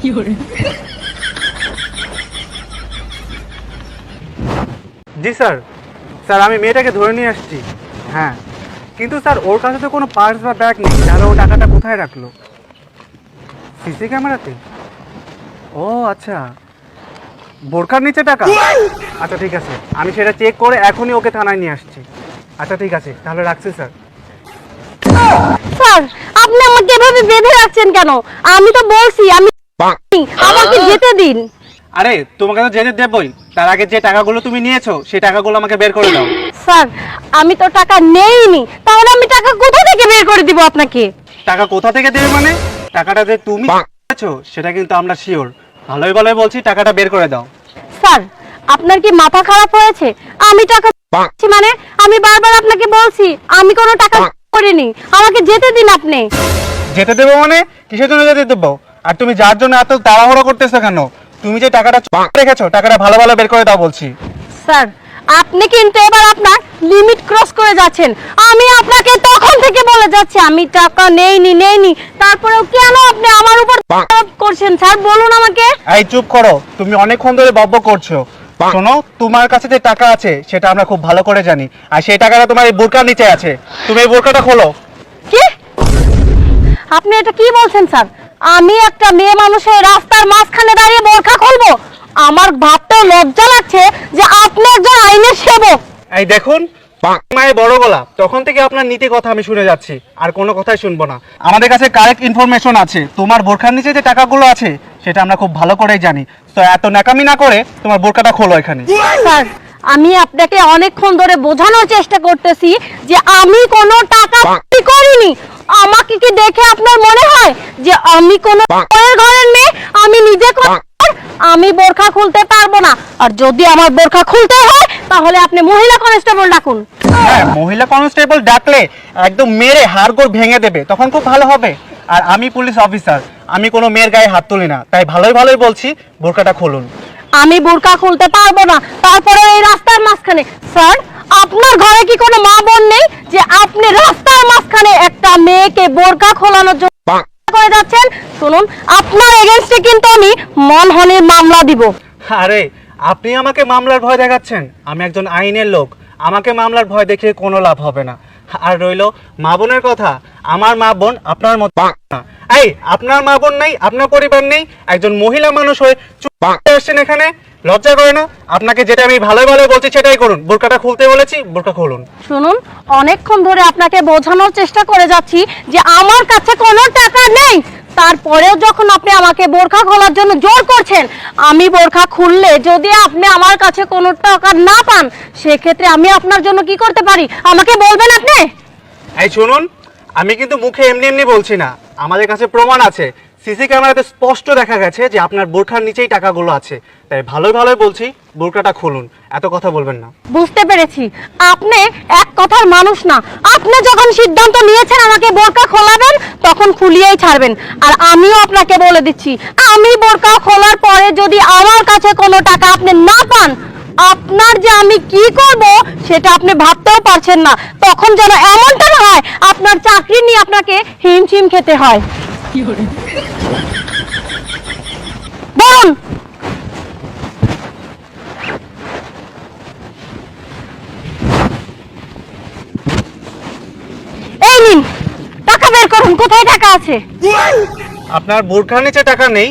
জি sir, sir আমি মেয়েটাকে ধরে নিয়ে আসছি। হ্যাঁ, কিন্তু স্যার ওর কাছে তো কোনো পার্স বা ব্যাগ নেই, তাহলে ও টাকাটা কোথায় রাখলো? সিসি ক্যামেরাতে? ও আচ্ছা, বোরখার নিচে টাকা। আচ্ছা ঠিক আছে, আমি সেটা চেক করে এখনই ওকে থানায় নিয়ে আসছি। আচ্ছা ঠিক আছে, তাহলে রাখছি স্যার। স্যার, আপনি আমাকে এভাবে বেঁধে রাখছেন কেন? আমি তো বলছি আমাকে যেতে দিন। আরে তোমাকে তো যেতে দেবই, তার আগে যে টাকাগুলো তুমি নিয়েছো সেই টাকাগুলো আমাকে বের করে দাও। স্যার, আমি তো টাকা নেইনি, তাহলে আমি টাকা কোথা থেকে বের করে দিব আপনাকে? টাকা কোথা থেকে দেবে মানে? টাকাটা যে তুমি নিয়েছো সেটা কিন্তু আমরা শিওর। ভালোই ভালোই বলছি, টাকাটা বের করে দাও। স্যার, আপনার কি মাথা খারাপ হয়েছে? আমি টাকা মানে আমি বারবার আপনাকে বলছি আমি কোনো টাকা করিনি, আমাকে যেতে দিন আপনি। যেতে দেবো মানে? কিসের জন্য যেতে দেবো? আর তুমি যার জন্য এত তাড়াহুড়ো করতেছো কেন? তুমি যে টাকাটা রেখেছো, টাকাটা ভালো ভালো বের করে দাও বলছি। স্যার, আপনি কিন্তু এবার আপনার লিমিট ক্রস করে যাচ্ছেন। আমি আপনাকে তখন থেকে বলে যাচ্ছি আমি টাকা নেইনি, তারপরেও কেন আপনি আমার উপর করছেন? স্যার বলুন আমাকে। এই চুপ করো, তুমি অনেকক্ষণ ধরে বকবক করছো। শোনো, তোমার কাছে যে টাকা আছে সেটা আমরা খুব ভালো করে জানি, আর সেই টাকাটা তোমার এই বোরকার নিচে আছে। তুমি এই বোরকাটা খোলো। কি? আপনি এটা কি বলছেন স্যার? আমি একটা মেয়ে মানুষের রাস্তার মাঝখানে দাঁড়িয়ে বোরকা খুলবো? আমার ভাবতেও লজ্জা লাগছে যে আপনি একজন আইনের সেবক। এই দেখুন, মায়ের বড় গলা, তখন থেকে আপনার নীতি কথা আমি শুনে যাচ্ছি, আর কোনো কথাই শুনবো না। আমাদের কাছে কারেক্ট ইনফরমেশন আছে, তোমার বোরখার নিচে যে টাকাগুলো আছে সেটা আমরা খুব ভালো করেই জানি। তো এত ন্যাকামি না করে তোমার বোরকাটা খোলো এখানে। স্যার, আমি আপনাকে অনেকক্ষণ ধরে বোঝানোর চেষ্টা করতেছি যে আমি কোনো টাকা করিনি। আমাকে কি দেখে আপনার মনে হয় যে আমি কোনো পরের ঘরের মেয়ে? আমি নিজে আমি বোরখা খুলতে পারবো না, আর যদি আমার বোরখা খুলতে হয় তাহলে আপনি মহিলা কনস্টেবল ডাকুন। হ্যাঁ, মহিলা কনস্টেবল ডাকলে একদম মেরে হাড়গোড় ভেঙে দেবে, তখন খুব ভালো হবে। আর আমি পুলিশ অফিসার, আমি কোনো মেয়ের গায়ে হাত তুলি না, তাই ভালোই বলছি বোরকাটা খুলুন। আমি বোরকা খুলতে পারবো না, তারপরে এই রাস্তার মাঝখানে। স্যার, আপনার ঘরে কি কোনো মা বোন নেই যে আপনি রাস্তার মাঝখানে একটা মেয়েকে বোরকা খোলানোর জন্য করে যাচ্ছেন? শুনুন, আপনার এগেইনস্টে কিন্তু আমি মানহানির মামলা দিব। আরে আপনি আমাকে মামলার ভয় দেখাচ্ছেন? আমি একজন আইনের লোক, আমাকে মামলার ভয় দেখিয়ে কোনো লাভ হবে না। আর রইলো মা বোনের কথা, আমার মা বোন আপনার মতো না। এই আপনার মা বোন নেই, আপনার পরিবার নেই, একজন মহিলা মানুষ হয়ে চুপ করে আসছেন এখানে, লজ্জা করে না? আপনাকে যেটা আমি ভালো বলছি সেটাই করুন। বোরকাটা খুলতে বলেছি, বোরকা খুলুন। শুনুন, অনেকক্ষণ ধরে আপনাকে বোঝানোর চেষ্টা করে যাচ্ছি যে আমার কাছে কোনো টাকা নেই, তারপরেও যখন আপনি আমাকে বোরখা খোলার জন্য জোর করছেন, আমি বোরখা খুললে যদি আপনি আমার কাছে কোনো টাকা না পান, সেক্ষেত্রে আমি আপনার জন্য কি করতে পারি আমাকে বলবেন আপনি? এই শুনুন, আমি কিন্তু মুখে এমনি বলছি না, আমাদের কাছে প্রমাণ আছে। সিসি ক্যামেরাতে স্পষ্ট দেখা গেছে যে আপনার বোরখার নিচেই টাকাগুলো আছে। তাই ভালোই বলছি, বোরকাটা খুলুন, এত কথা বলবেন না। বুঝতে পেরেছি, আপনি এক কথার মানুষ না। আপনি যখন সিদ্ধান্ত নিয়েছেন আমাকে বোরকা খোলাবেন, তখন খুলিয়েই ছাড়বেন। আর আমিও আপনাকে বলে দিচ্ছি, আমি বোরকা খোলার পরে যদি আমার কাছে কোনো টাকা আপনি না পান, আপনার যে আমি কি করব সেটা আপনি ভাবতেও পারছেন না। তখন যেন এমনটা না হয় আপনার চাকরি নিয়ে আপনাকে হিমশিম খেতে হয়। বলুন। এই নিন, টাকা বের করুন, কোথায় টাকা আছে? আপনার বোরখার নিচে টাকা নেই,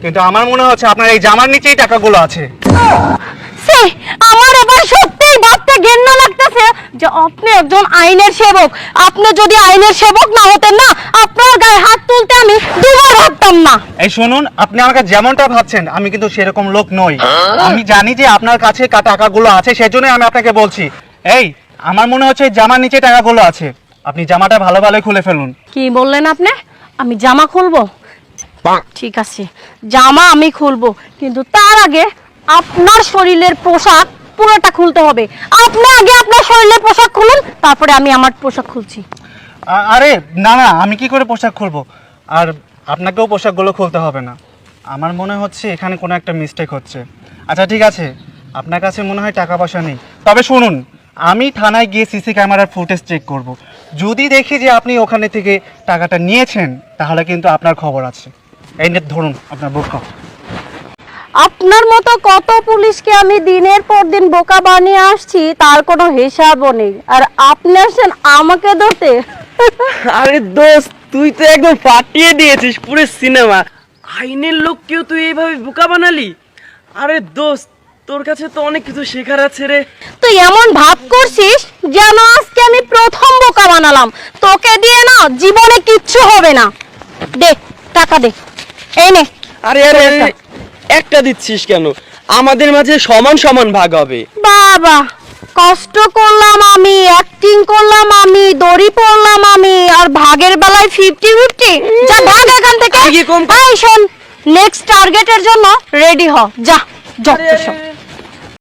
কিন্তু আমার মনে হচ্ছে আপনার এই জামার নিচেই টাকাগুলো আছে। সে আমার এবার সত্যিই ভাবতে ঘেন্না লাগতেছে যে আপনি একজন আইনের সেবক। আপনি যদি আইনের সেবক না হতেন না, আপনার গায়ে হাত তুলতে আমি দুবার ভাবতাম না। এই শুনুন, আপনি আমাকে যেমনটা ভাবছেন আমি কিন্তু সেরকম লোক নই। আমি জানি যে আপনার কাছে টাকাগুলো আছে, সেজন্যই আমি আপনাকে বলছি। এই আমার মনে হচ্ছে জামার নিচে টাকাগুলো আছে, আপনি জামাটা ভালোই খুলে ফেলুন। কি বললেন আপনি? আমি জামা খুলবো? ঠিক আছে, জামা আমি খুলবো, কিন্তু তার আগে আপনার শরীরের পোশাক পুরোটা খুলতে হবে। আপনি আগে আপনার শরীরের পোশাক খুলুন, তারপরে আমি আমার পোশাক খুলছি। আরে না, আমি কি করে পোশাক খুলবো? আর আপনাকেও পোশাকগুলো খুলতে হবে না। আমার মনে হচ্ছে এখানে কোনো একটা মিস্টেক হচ্ছে। আচ্ছা ঠিক আছে, আপনার কাছে মনে হয় টাকা পয়সা নেই। তবে শুনুন, আমি থানায় গিয়ে সিসি ক্যামেরার ফুটেজ চেক করব। যদি দেখি যে আপনি ওখানে থেকে টাকাটা নিয়েছেন, তাহলে কিন্তু আপনার খবর আছে। এই নিয়ে ধরুন আপনার বোরকা। আপনার মতো কত পুলিশকে আমি দিনের পর দিন বোকা বানিয়ে আসছি, তার কোনো হিসাবও নেই, আর আপনি আসেন আমাকে ধরতে। আরে দোস্ত, তুই তো একদম ফাটিয়ে দিয়েছিস পুরো সিনেমা। আইনের লোককেও তুই এইভাবে বোকা বানালি। আরে দোস্ত, তোর কাছে তো অনেক কিছু শেখার আছে রে। তুই এমন ভাব করছিস যেন আজকে আমি প্রথম বোকা বানালাম। তোকে দিয়ে না জীবনে কিচ্ছু হবে না। দে টাকা দে, এই নে। আরে আরে আরে, একটা দিচ্ছিস কেন? আমাদের মাঝে সমান সমান ভাগ হবে। বাবা, কষ্ট করলাম আমি, অ্যাক্টিং করলাম আমি, দড়ি পড়লাম আমি, আর ভাগের বেলায় 50-50। যা ভাগ এখান থেকে। আরে কি কম- এই শোন, নেক্সট টার্গেটের জন্য রেডি হ, যা যত আরে, সব। আরে,